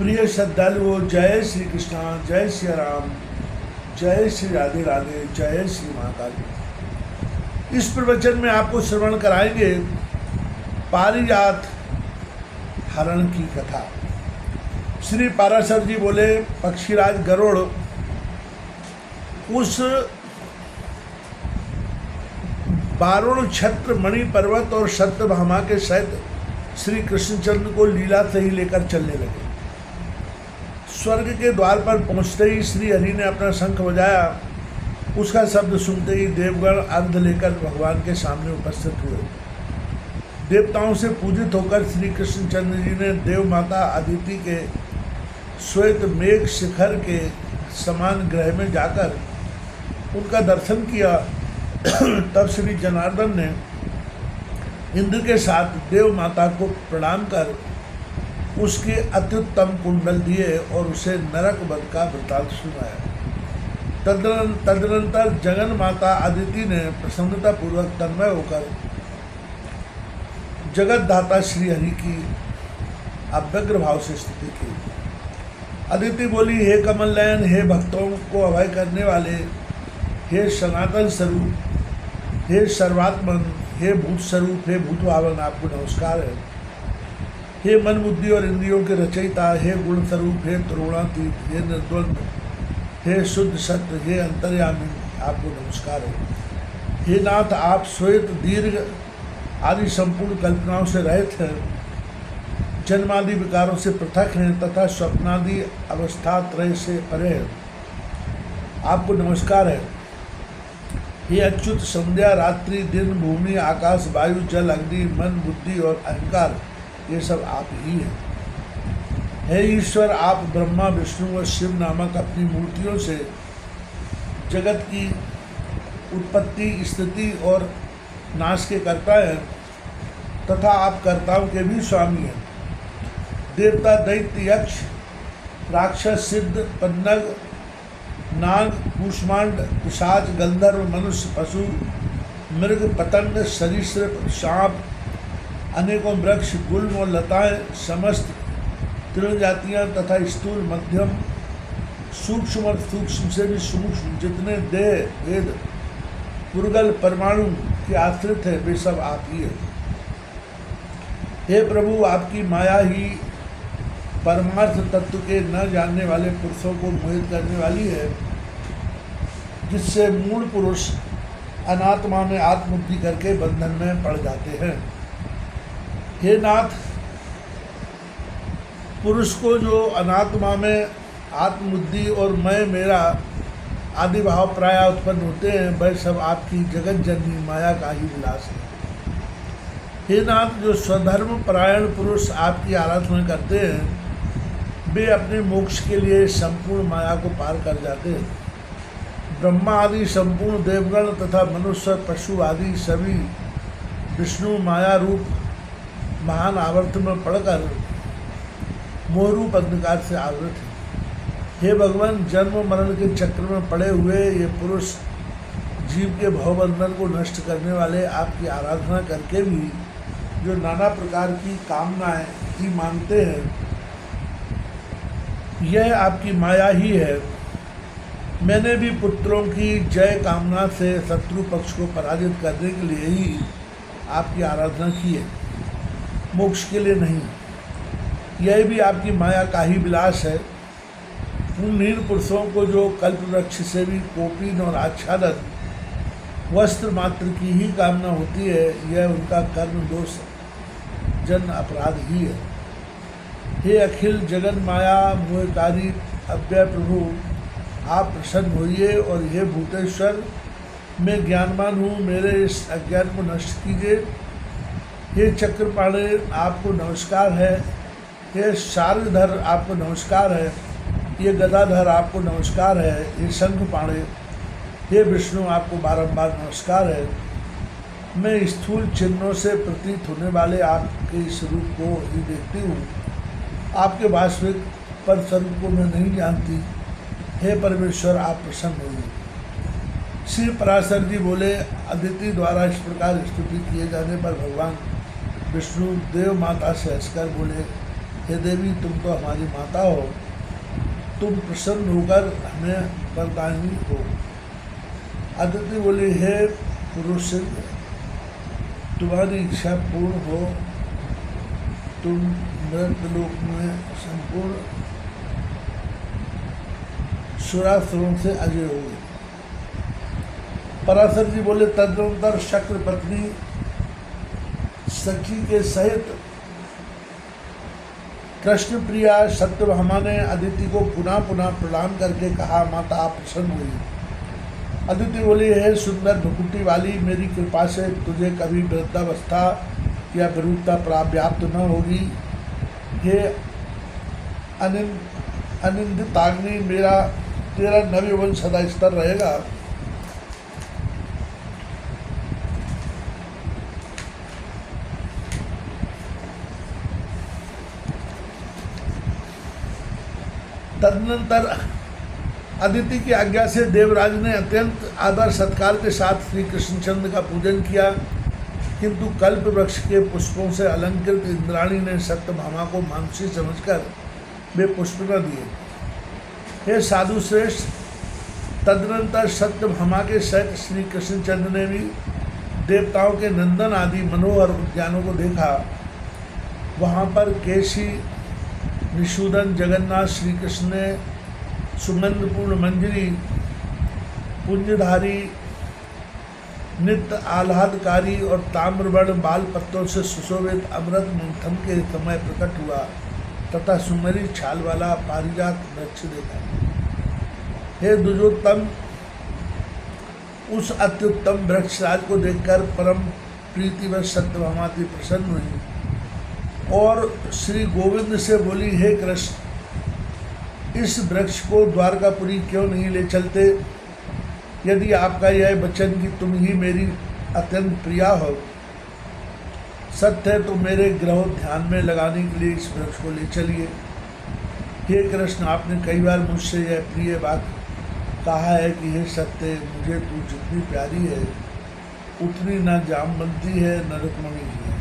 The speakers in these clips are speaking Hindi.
प्रिय श्रद्धालुओं, जय श्री कृष्णा, जय श्री राम, जय श्री राधे राधे, जय श्री महाकाल। इस प्रवचन में आपको श्रवण कराएंगे पारिजात हरण की कथा। श्री पाराशर जी बोले, पक्षीराज गरुड़ उस बारुण छत्र मणि पर्वत और सत्यभामा के सहित श्री कृष्णचंद्र को लीला से ही लेकर चलने लगे। स्वर्ग के द्वार पर पहुंचते ही श्री हरि ने अपना शंख बजाया। उसका शब्द सुनते ही देवगण अर्घ लेकर भगवान के सामने उपस्थित हुए। देवताओं से पूजित होकर श्री कृष्णचंद्र जी ने देव माता अदिति के श्वेत मेघ शिखर के समान ग्रह में जाकर उनका दर्शन किया। तब श्री जनार्दन ने इंद्र के साथ देव माता को प्रणाम कर उसके अत्युत्तम कुंडल दिए और उसे नरक वध का वृत्तांत सुनाया। तदनंतर जगन माता अदिति ने प्रसन्नतापूर्वक तन्मय होकर जगत दाता श्री हरि की अव्यग्र भाव से स्तुति की। अदिति बोली, हे कमल नयन, हे भक्तों को अभय करने वाले, हे सनातन स्वरूप, हे सर्वात्मन, हे भूत स्वरूप, हे भूत भावन, आपको नमस्कार है। हे मन बुद्धि और इंद्रियों के रचयिता, हे गुण स्वरूप, हे तरुणातीत, हे निर्द्वंद, हे शुद्ध सत्य, हे अंतर्यामी, आपको नमस्कार है। हे नाथ, आप श्वेत दीर्घ आदि संपूर्ण कल्पनाओं से रहित हैं, जन्मादि विकारों से पृथक हैं तथा स्वप्नादि अवस्था त्रय से परे हैं, आपको नमस्कार है। हे अच्युत, संध्या रात्रि दिन भूमि आकाश वायु जल अग्नि मन बुद्धि और अहंकार ये सब आप ही हैं। हे ईश्वर, आप ब्रह्मा विष्णु और शिव नामक अपनी मूर्तियों से जगत की उत्पत्ति स्थिति और नाश के कर्ता हैं तथा आप कर्ताओं के भी स्वामी हैं। देवता दैत्य यक्ष राक्षस सिद्ध पन्नग नाग कूष्मांड पिशाच गंधर्व मनुष्य पशु मृग पतंग सरीसृप सांप अनेकों वृक्ष गुल्म और लताएं समस्त तृण जातियाँ तथा स्थूल मध्यम सूक्ष्म और सूक्ष्म से भी सूक्ष्म जितने देह वेद पुर्गल परमाणु के आश्रित है वे सब आप ही हैं। हे प्रभु, आपकी माया ही परमार्थ तत्व के न जानने वाले पुरुषों को मोहित करने वाली है, जिससे मूल पुरुष अनात्मा में आत्मबुद्धि करके बंधन में पड़ जाते हैं। हे नाथ, पुरुष को जो अनात्मा में आत्मबुद्धि और मैं मेरा आदि भाव प्राय उत्पन्न होते हैं, वह सब आपकी जगत जननी माया का ही विलास है। हे नाथ, जो स्वधर्म परायण पुरुष आपकी आराधना करते हैं वे अपने मोक्ष के लिए संपूर्ण माया को पार कर जाते हैं। ब्रह्मा आदि संपूर्ण देवगण तथा मनुष्य पशु आदि सभी विष्णु माया रूप महान आवर्त में पड़कर मोहरूप अंधकार से आवृत है। हे भगवान, जन्म मरण के चक्र में पड़े हुए ये पुरुष जीव के भवबंधन को नष्ट करने वाले आपकी आराधना करके भी जो नाना प्रकार की कामनाएं ही मांगते हैं, यह आपकी माया ही है। मैंने भी पुत्रों की जय कामना से शत्रु पक्ष को पराजित करने के लिए ही आपकी आराधना की है, मोक्ष के लिए नहीं। यह भी आपकी माया का ही विलास है। पुण्यहीन पुरुषों को जो कल्प वृक्ष से भी कोपीन और आच्छादन वस्त्र मात्र की ही कामना होती है, यह उनका कर्म दोष जन अपराध ही है। हे अखिल जगन माया मोहकारी अव्यय प्रभु, आप प्रसन्न होइए और हे भूतेश्वर, मैं ज्ञानवान हूँ, मेरे इस अज्ञान को नष्ट कीजिए। हे चक्रपाणे, आपको नमस्कार है। हे शार्गधर, आपको नमस्कार है। ये गदाधर, आपको नमस्कार है। हे शंखपाणे, हे विष्णु, आपको बारंबार नमस्कार है। मैं स्थूल चिन्हों से प्रतीत होने वाले आपके इस रूप को ही देखती हूँ, आपके वास्तविक पर स्वरूप को मैं नहीं जानती। हे परमेश्वर, आप प्रसन्न होइए। श्री पराशर जी बोले, अदिति द्वारा इस प्रकार स्तुति किए जाने पर भगवान विष्णु देव माता से हंसकर बोले, हे देवी तुम तो हमारी माता हो, तुम प्रसन्न होकर हमें वरदानी हो। अदिति बोली, हे पुरुष, तुम्हारी इच्छा पूर्ण हो, तुम मृतलोक में संपूर्ण सुरासुरों से अजय होगे। पराशर जी बोले, तदनंतर शक्र पत्नी सखी के सहित कृष्ण प्रिया सत्यभामा ने अदिति को पुनः पुनः प्रणाम करके कहा, माता आप प्रसन्न हुई। अदिति बोली, हे सुंदर भ्रुकुटी वाली, मेरी कृपा से तुझे कभी वृद्धावस्था या विरूपता व्याप्त न होगी। हे अनिंदिताग्नि, तेरा नव वंश सदा स्तर रहेगा। तदनंतर अदिति की आज्ञा से देवराज ने अत्यंत आदर सत्कार के साथ श्री कृष्णचंद्र का पूजन किया, किंतु कल्प वृक्ष के पुष्पों से अलंकृत इंद्राणी ने सत्यभामा को मानसी समझकर वे पुष्प न दिए। हे साधु श्रेष्ठ, तदनंतर सत्यभामा के सहित श्री कृष्णचंद्र ने भी देवताओं के नंदन आदि मनोहर उद्यानों को देखा। वहाँ पर केशी, निषूदन, जगन्नाथ, श्री कृष्ण ने सुगंधपूर्ण मंजरी, पुंजधारी, नित्य आह्लादकारी और ताम्रवर्ण बाल पत्तों से सुशोभित अमृत मंथन के समय प्रकट हुआ तथा सुनहरी छाल वाला पारिजात वृक्ष देखा। हे द्विजोत्तम, उस अत्युत्तम वृक्षराज को देखकर परम प्रीतिवश सत्यभामा प्रसन्न हुई और श्री गोविंद से बोली, हे कृष्ण, इस वृक्ष को द्वारकापुरी क्यों नहीं ले चलते? यदि आपका यह वचन कि तुम ही मेरी अत्यंत प्रिया हो सत्य है तो मेरे ग्रह ध्यान में लगाने के लिए इस वृक्ष को ले चलिए। हे कृष्ण, आपने कई बार मुझसे यह प्रिय बात कहा है कि हे सत्य, मुझे तू जितनी प्यारी है उतनी न जामवंती है न रुक्मिणी है।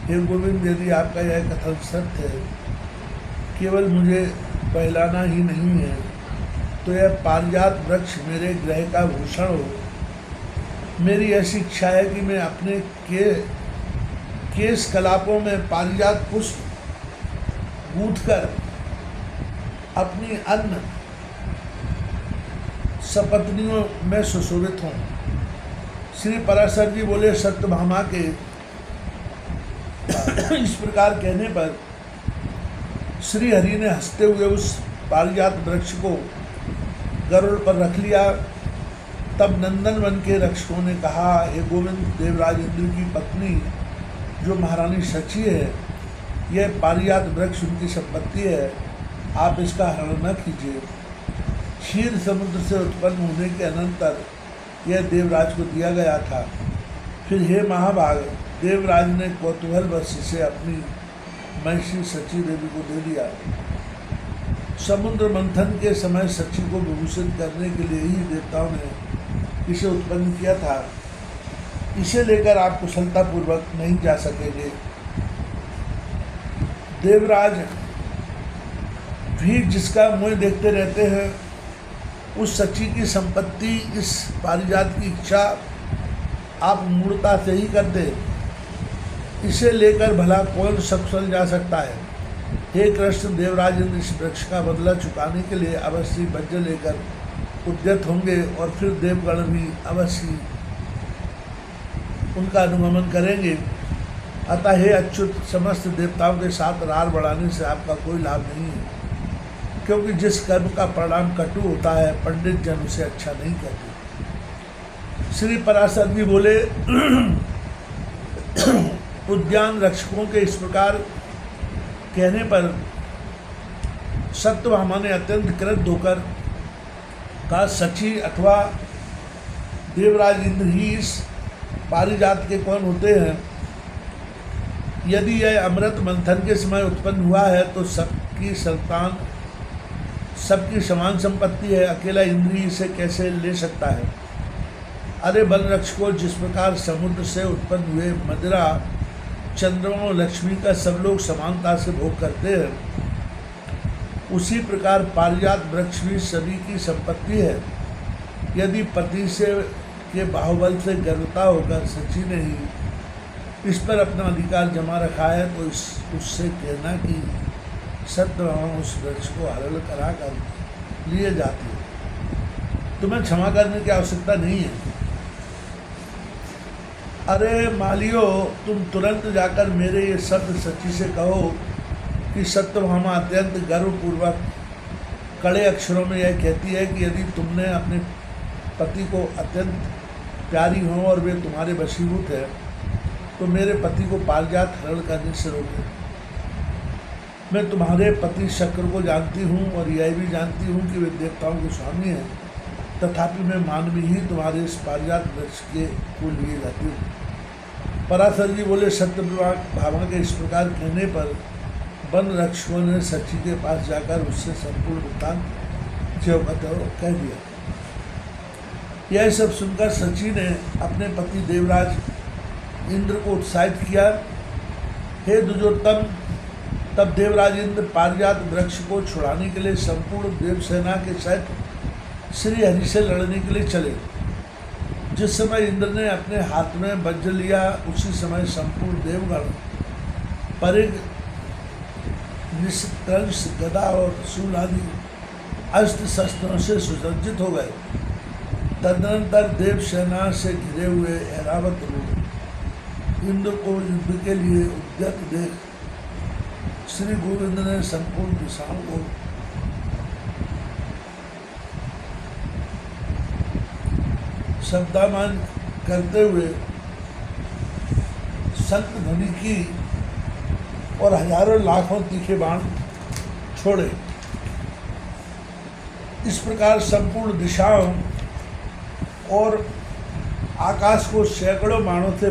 हे गोविंद, यदि आपका यह कथन सत्य है, केवल मुझे पहलाना ही नहीं है, तो यह पारिजात वृक्ष मेरे ग्रह का भूषण हो। मेरी ऐसी इच्छा है कि मैं अपने केश कलापों में पारिजात पुष्प गूंथकर अपनी अन्य सपत्नियों में सुशोभित हूँ। श्री पराशर जी बोले, सत्यभामा के इस प्रकार कहने पर श्री हरि ने हंसते हुए उस पारिजात वृक्ष को गरुड़ पर रख लिया। तब नंदनवन के रक्षकों ने कहा, हे गोविंद, देवराज इंद्र की पत्नी जो महारानी सची है, यह पारिजात वृक्ष उनकी संपत्ति है, आप इसका हरण न कीजिए। क्षीर समुद्र से उत्पन्न होने के अनंतर यह देवराज को दिया गया था। फिर हे महाभाग, देवराज ने कौतूहलवश इसे अपनी महिषी सची देवी को दे दिया। समुद्र मंथन के समय सची को विभूषित करने के लिए ही देवताओं ने इसे उत्पन्न किया था। इसे लेकर आप कुशलतापूर्वक नहीं जा सकेंगे। देवराज भी जिसका मुँह देखते रहते हैं, उस सची की संपत्ति, इस पारिजात की इच्छा आप मूर्ता से ही कर दे। इसे लेकर भला कौन सकुशल जा सकता है? हे कृष्ण, देवराज इंद्र इस वृक्ष का बदला चुकाने के लिए अवश्य वज्र लेकर उद्यत होंगे और फिर देवगण भी अवश्य उनका अनुगमन करेंगे। अतः हे अच्युत, समस्त देवताओं के साथ रार बढ़ाने से आपका कोई लाभ नहीं है, क्योंकि जिस कर्म का परिणाम कटु होता है, पंडित जन उसे अच्छा नहीं कहते। श्री पराशर जी बोले, उद्यान रक्षकों के इस प्रकार कहने पर सत्यभामा ने अत्यंत क्रुद्ध होकर कहा, सची अथवा देवराज इंद्र ही इस पारिजात के कौन होते हैं? यदि यह अमृत मंथन के समय उत्पन्न हुआ है तो सबकी संतान, सबकी समान संपत्ति है, अकेला इंद्र ही इसे कैसे ले सकता है? अरे वन रक्षकों, जिस प्रकार समुद्र से उत्पन्न हुए मदिरा चंद्रमा और लक्ष्मी का सब लोग समानता से भोग करते हैं, उसी प्रकार पारिजात वृक्ष भी सभी की संपत्ति है। यदि पति से के बाहुबल से गर्वता होकर सची ने ही इस पर अपना अधिकार जमा रखा है, तो उससे कहना कि सत्यभामा उस वृक्ष को हरण करा कर लिए जाती है। तुम्हें क्षमा करने की आवश्यकता नहीं है। अरे मालियो, तुम तुरंत जाकर मेरे ये शब्द सची से कहो कि सत्यभामा अत्यंत गर्वपूर्वक कड़े अक्षरों में यह कहती है कि यदि तुमने अपने पति को अत्यंत प्यारी हो और वे तुम्हारे वशीभूत है, तो मेरे पति को पारिजात हरण करने से रोके। मैं तुम्हारे पति शक्र को जानती हूँ और यह भी जानती हूँ कि वे देवताओं के स्वामी हैं, तथापि मैं मानवी ही तुम्हारे इस पारिजात वृक्ष के को लिए जाती हूँ। पराशर जी बोले, सत्यभामा के इस प्रकार कहने पर वन रक्षकों ने सची के पास जाकर उससे संपूर्ण वृत्तांत कह दिया। यह सब सुनकर सची ने अपने पति देवराज इंद्र को उत्साहित किया। हे दुर्योधन, तब देवराज इंद्र पारिजात वृक्ष को छुड़ाने के लिए संपूर्ण देवसेना के सहित श्री हरि से लड़ने के लिए चले। जिस समय इंद्र ने अपने हाथ में वज्र लिया, उसी समय संपूर्ण देवगण परिग, निष्कंश, गदा और शूल आदि अस्त्र शस्त्रों से सुसज्जित हो गए। तदनंतर देवसेना से घिरे हुए ऐरावत रूप इंद्र को युद्ध के लिए उद्यत देख श्री गोविंद ने संपूर्ण दिशाओं को शब्दामान करते हुए संत ध्वनि की और हजारों लाखों तीखे बाण छोड़े। इस प्रकार संपूर्ण दिशाओं और आकाश को सैकड़ों बाणों से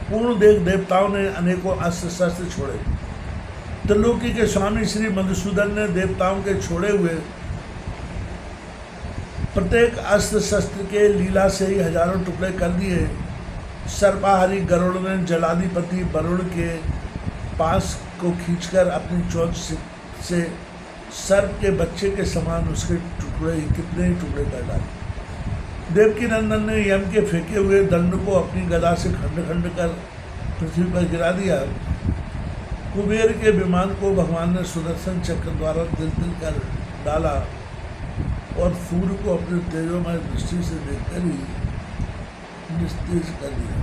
पूर्ण देवताओं ने अनेकों अस्त्र शस्त्र छोड़े। त्रिलोकी के स्वामी श्री मधुसूदन ने देवताओं के छोड़े हुए प्रत्येक अस्त्र शस्त्र के लीला से ही हजारों टुकड़े कर दिए। सर्पाहारी गरुड़ ने जलाधिपति वरुण के पास को खींचकर अपनी चोंच से सर्प के बच्चे के समान उसके टुकड़े कितने ही टुकड़े कर डाले। देवकी नंदन ने यम के फेंके हुए दंड को अपनी गदा से खंड खंड कर पृथ्वी पर गिरा दिया। कुबेर के विमान को भगवान ने सुदर्शन चक्र द्वारा दिल कर डाला और सूर्य को अपने तेजोमय दृष्टि से देखकर ही निस्तेज कर दिया।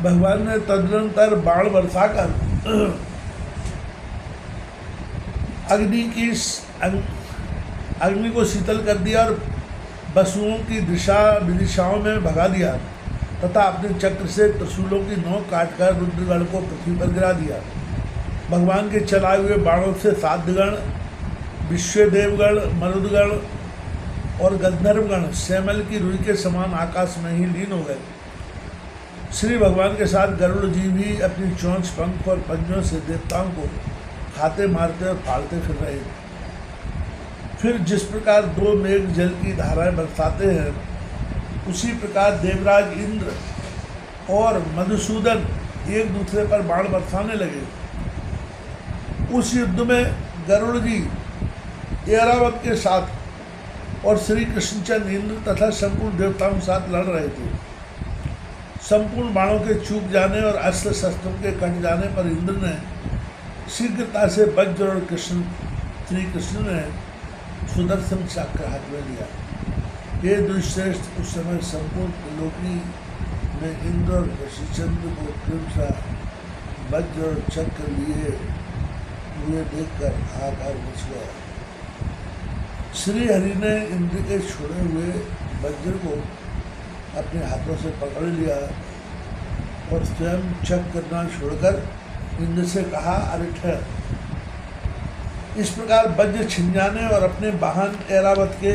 भगवान ने तदनंतर बाण बरसाकर अग्नि को शीतल कर दिया और वसुओं की दिशा विदिशाओं में भगा दिया तथा अपने चक्र से त्रिशूलों की नोक काटकर रुद्रगण को पृथ्वी पर गिरा दिया। भगवान के चलाए हुए बाणों से साध्यगण, विश्वदेवगण, मरुदगण और गंधर्वगण श्यामल की रुई के समान आकाश में ही लीन हो गए। श्री भगवान के साथ गरुड़ जी भी अपनी चोंच, पंख और पंजों से देवताओं को खाते, मारते और फाड़ते फिर रहे। फिर जिस प्रकार दो मेघ जल की धाराएं बरसाते हैं, उसी प्रकार देवराज इंद्र और मधुसूदन एक दूसरे पर बाण बरसाने लगे। उस युद्ध में गरुड़ जी ऐरावत के साथ और श्री कृष्णचंद्र इंद्र तथा संपूर्ण देवताओं के साथ लड़ रहे थे। संपूर्ण बाणों के चूक जाने और अस्त्र शस्त्रों के कट जाने पर इंद्र ने शीघ्रता से वज्र और श्री कृष्ण ने सुदर्शन चक्र हाथ में लिया। ये दुष्श्रेष्ठ उस समय संपूर्ण त्रिलोकी में इंद्र और ऋषिचंद्र को क्रमशः वज्र और चक्र लिए हुए देखकर हाहाकार मच गया। श्री हरि ने इंद्र के छोड़े हुए वज्र को अपने हाथों से पकड़ लिया और स्वयं चक्र करना छोड़कर इंद्र से कहा, अरे ठहर। इस प्रकार वज्र छिन जाने और अपने वाहन ऐरावत के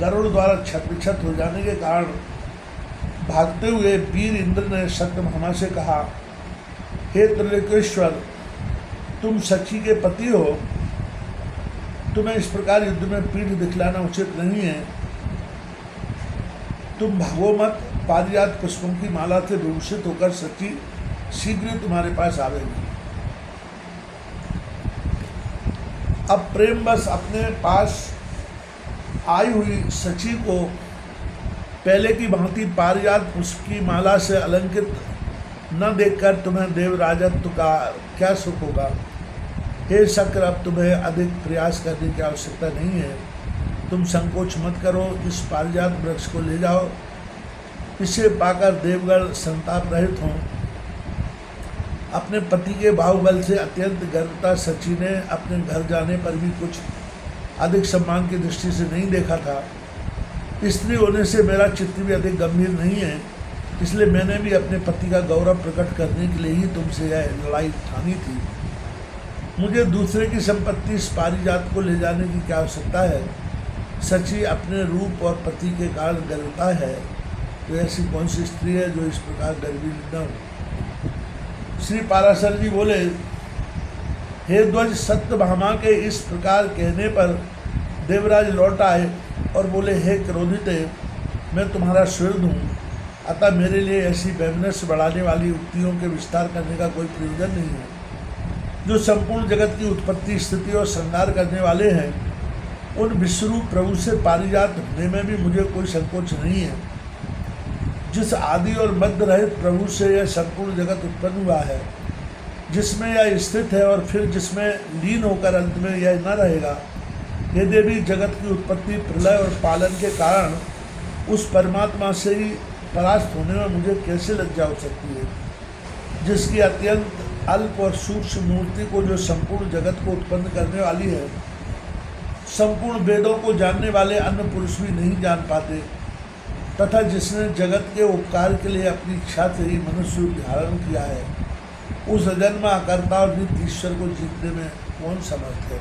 गरुड़ द्वारा छत हो जाने के कारण भागते हुए वीर इंद्र ने सत्यभामा से कहा, हे त्रिलोकेश्वर, तुम सखी के पति हो, तुम्हें इस प्रकार युद्ध में पीठ दिखलाना उचित नहीं है। तुम भागो मत पारिजात पुष्पों की माला से विभूषित होकर सची शीघ्र तुम्हारे पास आवेगी। अब प्रेम बस अपने पास आई हुई सची को पहले की भांति पारिजात पुष्प की माला से अलंकृत न देखकर तुम्हें देवराजत्व का क्या सुख होगा। हे शक्र, अब तुम्हें अधिक प्रयास करने की आवश्यकता नहीं है। तुम संकोच मत करो, इस पारिजात वृक्ष को ले जाओ। इसे पाकर देवगण संताप रहित हों। अपने पति के बाहुबल से अत्यंत गर्वता सची ने अपने घर जाने पर भी कुछ अधिक सम्मान की दृष्टि से नहीं देखा था। स्त्री होने से मेरा चित्त भी अधिक गंभीर नहीं है, इसलिए मैंने भी अपने पति का गौरव प्रकट करने के लिए ही तुमसे यह लड़ाई ठानी थी। मुझे दूसरे की संपत्ति इस पारिजात को ले जाने की क्या आवश्यकता है। सची अपने रूप और पति के कारण गर्वता है, तो ऐसी कौन सी स्त्री है जो इस प्रकार गर्वी न हो। श्री पाराशर जी बोले, हे ध्वज, सत्यभामा के इस प्रकार कहने पर देवराज लौट आए और बोले, हे क्रोधिते, मैं तुम्हारा सुहृद हूँ, अतः मेरे लिए ऐसी वैमनस्य बढ़ाने वाली उक्तियों के विस्तार करने का कोई प्रयोजन नहीं है। जो संपूर्ण जगत की उत्पत्ति, स्थिति और श्रृंगार करने वाले हैं, उन विश्वरूप प्रभु से पारिजात होने में भी मुझे कोई संकोच नहीं है। जिस आदि और मध्य रहित प्रभु से यह संपूर्ण जगत उत्पन्न हुआ है, जिसमें यह स्थित है और फिर जिसमें लीन होकर अंत में यह न रहेगा, यदि भी जगत की उत्पत्ति, प्रलय और पालन के कारण उस परमात्मा से ही परास्त होने में मुझे कैसे लज्जा हो सकती है, जिसकी अत्यंत अल्प और सूक्ष्म मूर्ति को जो संपूर्ण जगत को उत्पन्न करने वाली है, संपूर्ण वेदों को जानने वाले अन्य पुरुष भी नहीं जान पाते, तथा जिसने जगत के उपकार के लिए अपनी इच्छा से ही मनुष्य रूप धारण किया है, उस अजन्मा अकर्ता और नित्य ईश्वर को जीतने में कौन समर्थ है।